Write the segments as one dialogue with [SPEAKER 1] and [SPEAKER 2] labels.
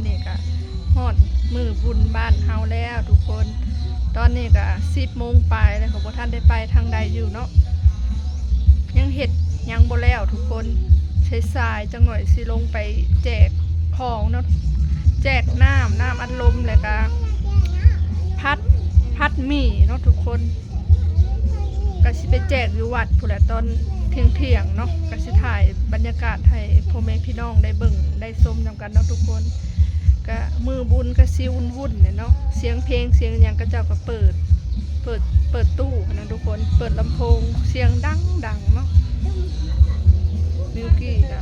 [SPEAKER 1] มื้อนี้ก็ฮอดมื้อบุญบ้านเฮาแล้วทุกคนตอนนี้ก็10 โมงปลายแล้วก็บ่ทันได้ไปทางใดอยู่เนาะยังเฮ็ดยังบ่แล้วทุกคนสายๆจังหน่อยสิลงไปแจกของเนาะแจกน้ำอัดลมแล้วก็พัดหมี่เนาะทุกคนก็สิไปแจกอยู่วัดพุ่นแหละตอนเที่ยงเนาะก็สิถ่ายบรรยากาศให้พ่อแม่พี่น้องได้เบิ่งได้ชมนำกันเนาะทุกคนก็มือบุญก็สิวุ่นๆเนี่ยเนาะเสียงเพลงเสียงหยังก็เจ้าก็เปิดตู้นะทุกคนเปิดลำโพงเสียงดังเนาะมิวกี้ก็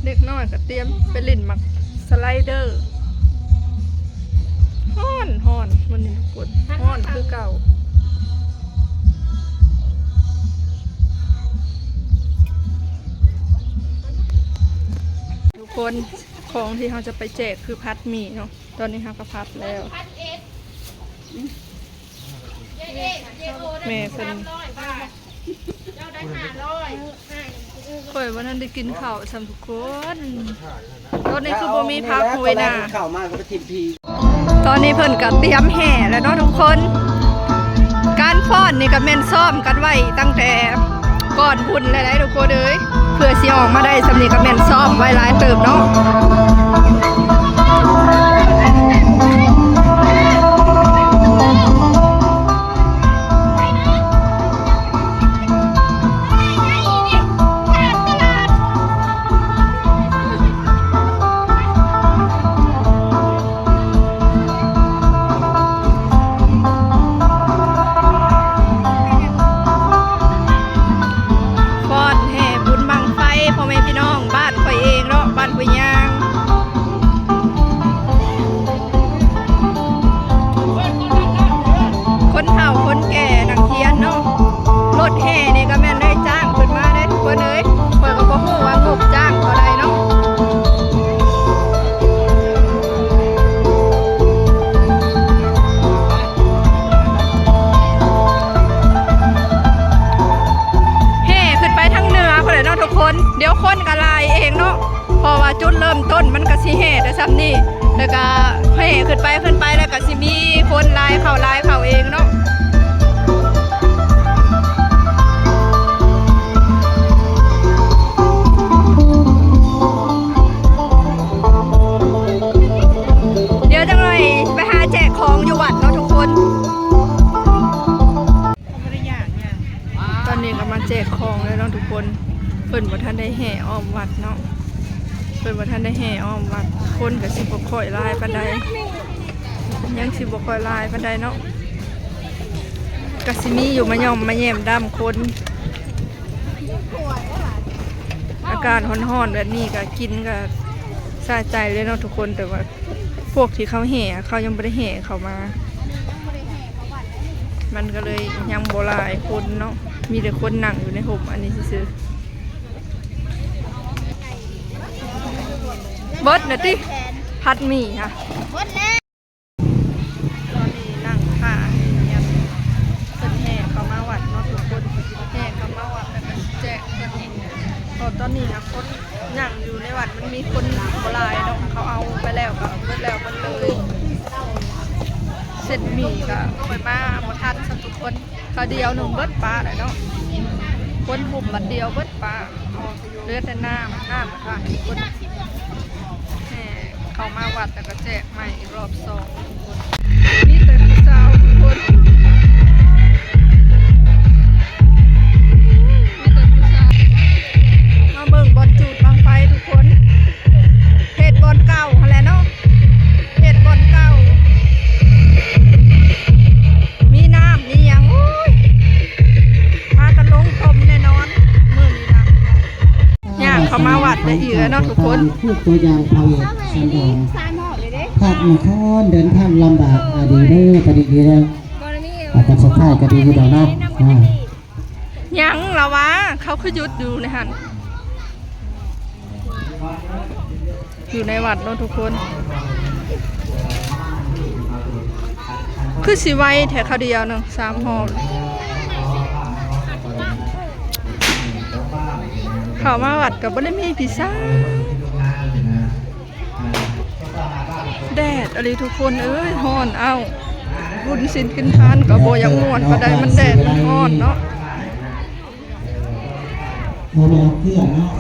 [SPEAKER 1] เด็กน้อยก็เตรียมไปเล่นมักสไลเดอร์ฮ้อนมันนี่ทุกคนฮ้อนคือเก่าทุกคนของที่เราจะไปแจกคือพัดหมี่เนาะตอนนี้เราก็พัดแล้วแม่เป็นข่อยว่าท่านได้กินข้าวสำทุกคนตอนนี้คือบ่มีพักหวยนา
[SPEAKER 2] ข้าวมากก็ไปทิมพี
[SPEAKER 1] ตอนนี้เพิ่นก็เตรียมแห่แล้วเนาะทุกคนการฟ้อนนี่ก็แม่นซ้อมกันไว้ตั้งแต่ก่อนบุญหลายๆทุกคนเอ้ยเพื่อสิออกมาได้สำนี้ก็แม่นซ้อมไว้หลายเติบเนาะเดี๋ยวคนก็ลายเองเนาะเพราะว่าจุดเริ่มต้นมันก็สิแห่แต่ซ้ำนี่แล้วก็แห่ขึ้นไปแล้วก็สิมีคนลายเขาเองเนาะเดี๋ยวจังเลยไปหาแจกของอยู่วัดเนาะทุกคนตอนนี้ก็มาแจกของเลยเนาะทุกคนเพิ่นบ่ทันได้แห่อ้อมวัดเนาะเพิ่นบ่ทันได้แห่อ้อมวัดคนก็สิบ่ค่อยหลายปานใดยังสิบ่ค่อยหลายปานใดเนาะก็สิมีอยู่มาย่อมมาแย้มดำคนอากาศร้อนๆแบบนี้ก็กินก็สะใจเลยเนาะทุกคนแต่ว่าพวกที่เขาแห่เขายังบ่ได้แห่เข้ามามันก็เลยยังบ่หลายคนเนาะมีแต่คนนั่งอยู่ในห่มอันนี้ซื่อเบิดนะติพัดหมี่ค่ะเบิดแล้วตอนนี้นั่งท่ายันเป็นแห่เข้ามาวัดเนาะทุกคนแห่เข้ามาวัดแล้วก็แจกกันอีกตอนนี้นะคนนั่งอยู่ในวัดมันมีคนโบราณเนาะเขาเอาไปแล้วก็เบิดแล้วมันเลยเสร็จหมี่ก็ไปมาหมดทันทุกคนเขาเดียวหนึ่งเบิดปลาเลยเนาะคนหุ่มบัดเดียวเบิดปลาเลือดแต่น้ำค่ะคนเข้ามาวัดแต่ก็แจกใหม่รอบ2นี่แต่ผู้สาวทุกคนนี่แต่ผู้สาวมาเบิ่งบอลจูดบางไฟทุกคนเฮ็ดบอลเก่าอะไรเนาะเฮ็ดบอลเก่ามีน้ำมีอย่างพากันลงต้มแน่นอนมื้อนี้นะย่างเข้ามาวัดได้อีกแล้วเนาะทุกคน
[SPEAKER 2] ตัวอย่างพาวสันดอนภาคนครเดินทางลำบากดีเด้อก็ดีแล้วอาจจะสุดท้ายก็ดีอยู่แล้วเนาะ
[SPEAKER 1] ยังละวะเขาคือหยุดอยู่ในหันอยู่ในวัดเนาะทุกคนคือสิไว้แถวเขาเดียวนึง3 ห่อ เข้ามาวัดก็บ่ได้มีพิซซ่าแดดอะไรทุกคนเอ้ยฮ้อนเอ้าบุญศีลกินทานก็บ่อยากม่วนปานใดมันแดดมันฮ้อนเนาะ
[SPEAKER 2] โมโนเพื่อนเนาะ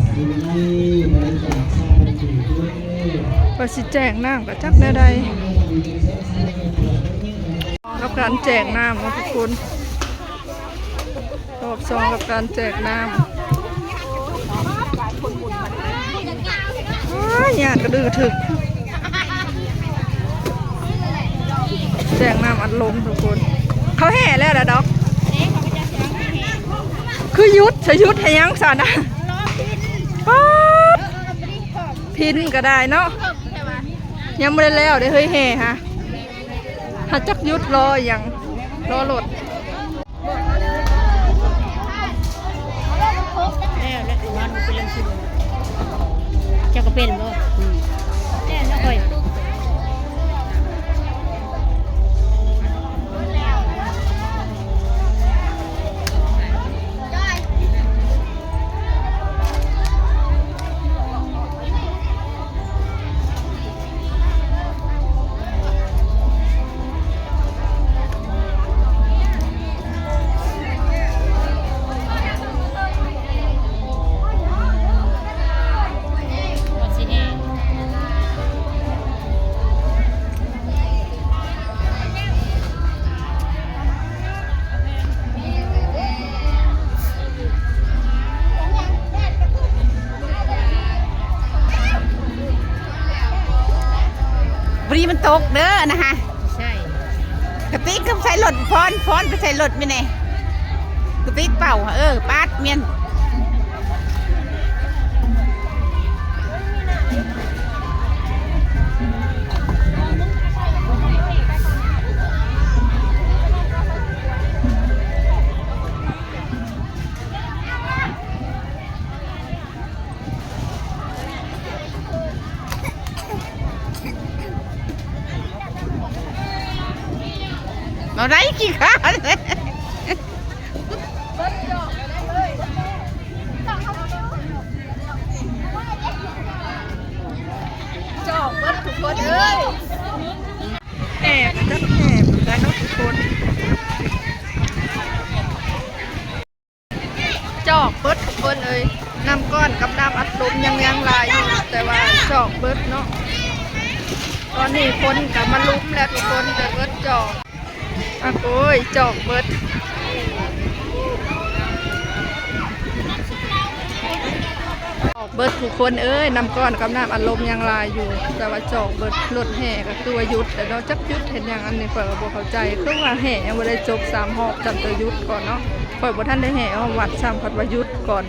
[SPEAKER 2] สิ่งนี้บริจาคสร้างบริจาคด้วย
[SPEAKER 1] ว่าสิแจกน้ำก็จักแนวใดกับการแจกน้ำเนาะทุกคนรอบสองกับการแจกน้ำอยากกระดือถึกแจกน้ำอัดลมทุกคนเขาแห่แล้วนะดอกคือยุดใช้ยุดให้ยังสานะพินก็ได้เนาะยังไม่ได้แล้วได้เฮ้ยแห่ฮะถ้าจักยุดรออย่างรอรถ
[SPEAKER 3] เจ้าก็เป็นบ่แน่นะค่อย
[SPEAKER 4] บรีมันตกเด้อนะคะใช่กระติกก็ใช้รถฟ้อนไปใช้รถไม่แน่กระติกเป่าปาดเมียนเราได้กี่ข้าวเลย
[SPEAKER 1] จอกเบิดทุกคนเอ้ยแอบจักแอบได้เนาะทุกคนจอกเบิดทุกคนเอ้ยน้ำก้อนกับน้ำอัดลมยังลายอยู่แต่ว่าจอกเบิดเนาะตอนนี้คนกับมาลุ้มแล้วทุกคนแต่เบิดจอกอ่ะโอ้ยจอกเบิดเบิดทุกคนเอ้ยน้ำก้อนกับน้ำอัดลมยังลายอยู่แต่ว่าจอกเบิดรถแห่ก็คือว่ายุดแต่เราจักยุดเห็นอย่างอันนี้เปิดบ่เข้าใจคือว่าแห่ยังไม่ได้จบ3 รอบจำตัวยุดก่อนเนาะปล่อยบ่ท่านได้แห่เอาวัด3 พัดว่ายุดก่อน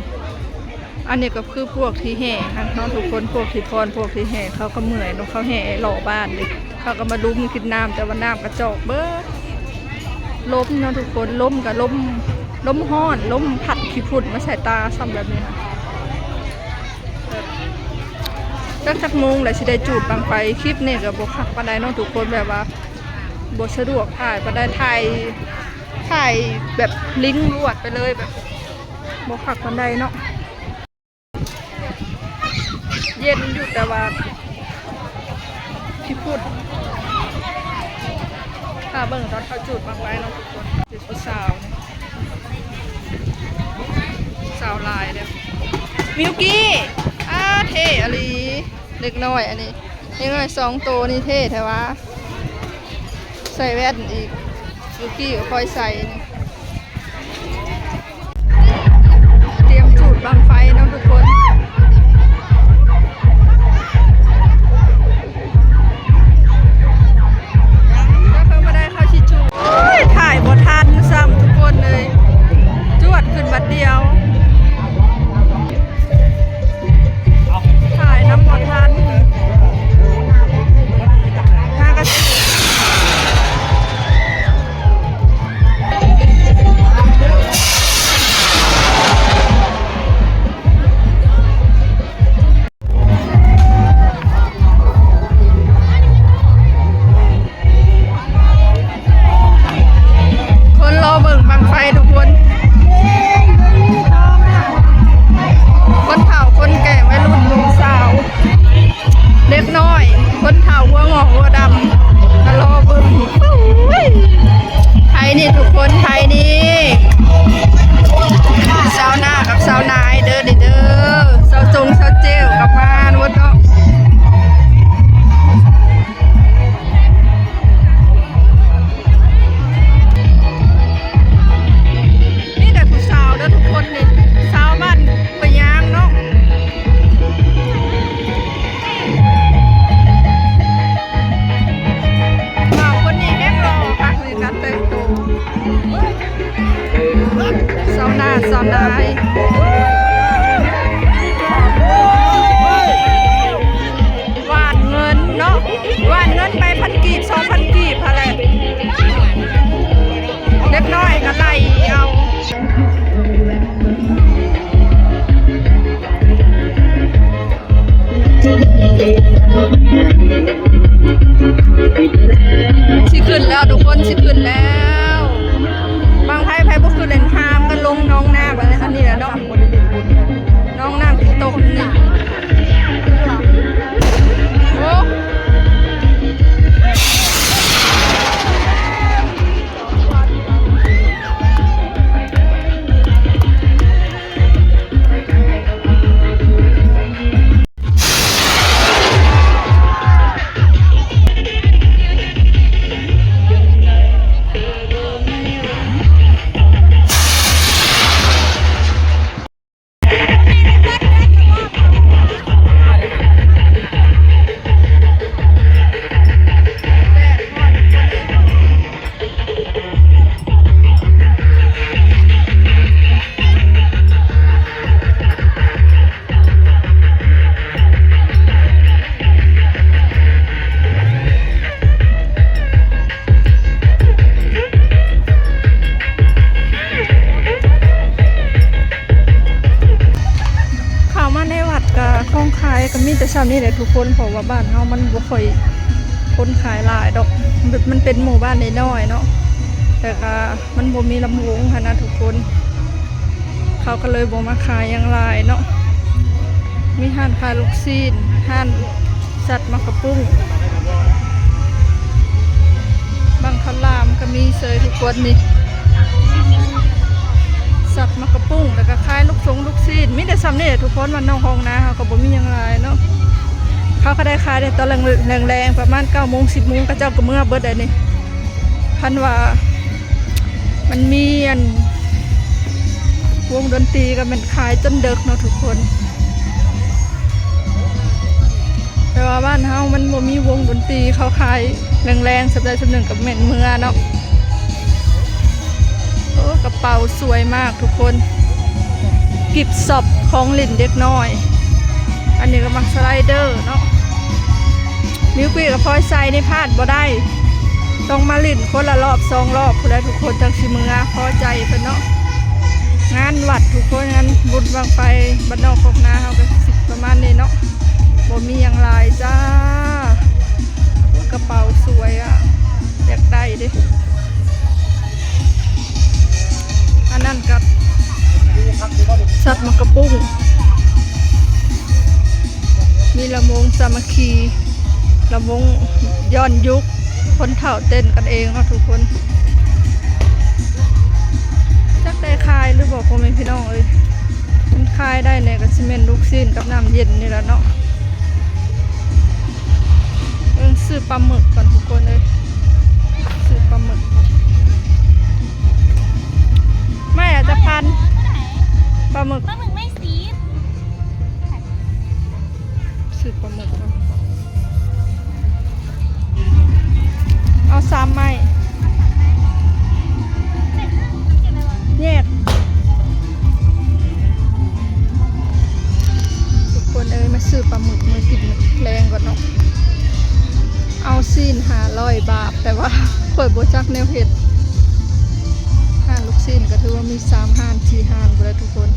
[SPEAKER 1] อันนี้ก็คือพวกที่แห่เนาะทุกคนพวกที่พรพวกที่แห่เขาก็เมื่อยเนาะเขาแห่หล่อบ้านเลยเขาก็มาลุ้มกินน้ำแต่ว่าน้ำกระจอกเบิดล้มเนาะทุกคนล้มกับล้มห้อนล้มผัดขี้ฝุ่นมาใส่ตาซ้ำแบบนี้ค่ะจักโมงเลยสิได้จูดบังไฟคลิปนี่กับบคักปานใดเนาะทุกคนแบบว่าบสะดวกถ่ายปานใดถ่ายแบบลิงก์รวดไปเลยแบบบคักปานใดเนาะเย็นอยู่แต่ว่าขี้ฝุ่นถ้าเบิ่งตอนเขาจูดบังไฟเนาะทุกคนเป็นผู้สาวเนี่ยสาวลายเนี่ยมิวกี้เท่อะไรเล็กน้อยอันนี้เล็กน้อย2 ตัวนี่เท่แท้วะใส่แว่นอีกมิวกี้ก็ค่อยใส่เตรียมจูดบังไฟเนาะทุกคนถ้าเขาไม่ได้เข้าชิจูถ่ายบททันซ้ำทุกคนเลยจวดขึ้นบัดเดียวถ่ายน้ำบททันถ้ากระ หลายหวานเงินเนาะหวานเงินไป1,000 กีบ 2,000 กีบอะไรเล็กน้อยก็ไล่เอาสิขึ้นแล้วทุกคนสิขึ้นแล้วบางไพ่บ่คือเล่นทามกันลงน้องน้ำอะไรอันนี้แหละน้องน้ำติดตกนี่โอ้ก็มีแต่ซ้ำนี่แหละทุกคนเพราะว่าบ้านเฮามันบ่ค่อยคนขายหลายดอกมันเป็นหมู่บ้านน้อยๆเนาะแต่ก็มันบ่มีลำวงค่ะนะทุกคนเขาก็เลยบ่มาขายอย่างหลายเนาะมีห้านขายลูกชิ้นห้านสัตว์มักกะปุ้งบางข้าวหลามก็มีเซยทุกคนนี่สัตว์มักกะปุ้งแล้วก็ขายลูกชิ้นมีแต่ซ้ำนี่แหละทุกคนมันน้องห้องนะเขาก็บ่มีอย่างไรเนาะเขาก็ได้ขายได้ตอนแรงๆประมาณ9 โมง 10 โมงก็เจ้าก็เมื่อเบิดได้นี่พันว่ามันมีวงดนตรีก็มันขายจนดึกเนาะทุกคนแต่ว่าบ้านเฮามันบ่มีวงดนตรีเขาขายแรงๆสัปดาห์1กับแม่นเมื่อเนาะโอ้กระเป๋าสวยมากทุกคนกิบศพของเล่นเด็กน้อยอันนี้ก็มักสไลเดอร์เนาะมิวกี้กับพลอยไซนี่พลาดบ่ได้ต้องมาเล่นคนละรอบ2 รอบผู้ใดทุกคนจังสิมือพอใจเพิ่นเนาะงานวัดทุกคนงานบุญบางไฟบ้านนอกของนาเฮาก็สิประมาณนี้เนาะบ่มีอย่างไรจ้ากระเป๋าสวยอ่ะอยากได้ดิอันนั้นกับสัตว์มักกะปุ้งมีลำวงสามัคคีลำวงย้อนยุคคนเฒ่าเต้นกันเองเนาะทุกคนจักได้คายหรือบอกพ่อแม่พี่น้องเลยมันคายได้ในกระซิเมนลูกชิ้นกับน้ำเย็นนี่แหละเนาะซื้อปลาหมึกก่อนทุกคนเลยซื้อปลาหมึกไม่อาจจะพันปลาหมึกไม่ซีดซื้อปลาหมึกก่อนเอา3 ไม้แยกทุกคนมาซื้อปลาหมึกมากินแรงก่อนเนาะเอาซีน500 บาทแต่ว่าเปิดโบจักแนวเห็ดห้านลูกซีนก็ถือว่ามี3 ห้าน4 ห้านก็ได้ทุกคน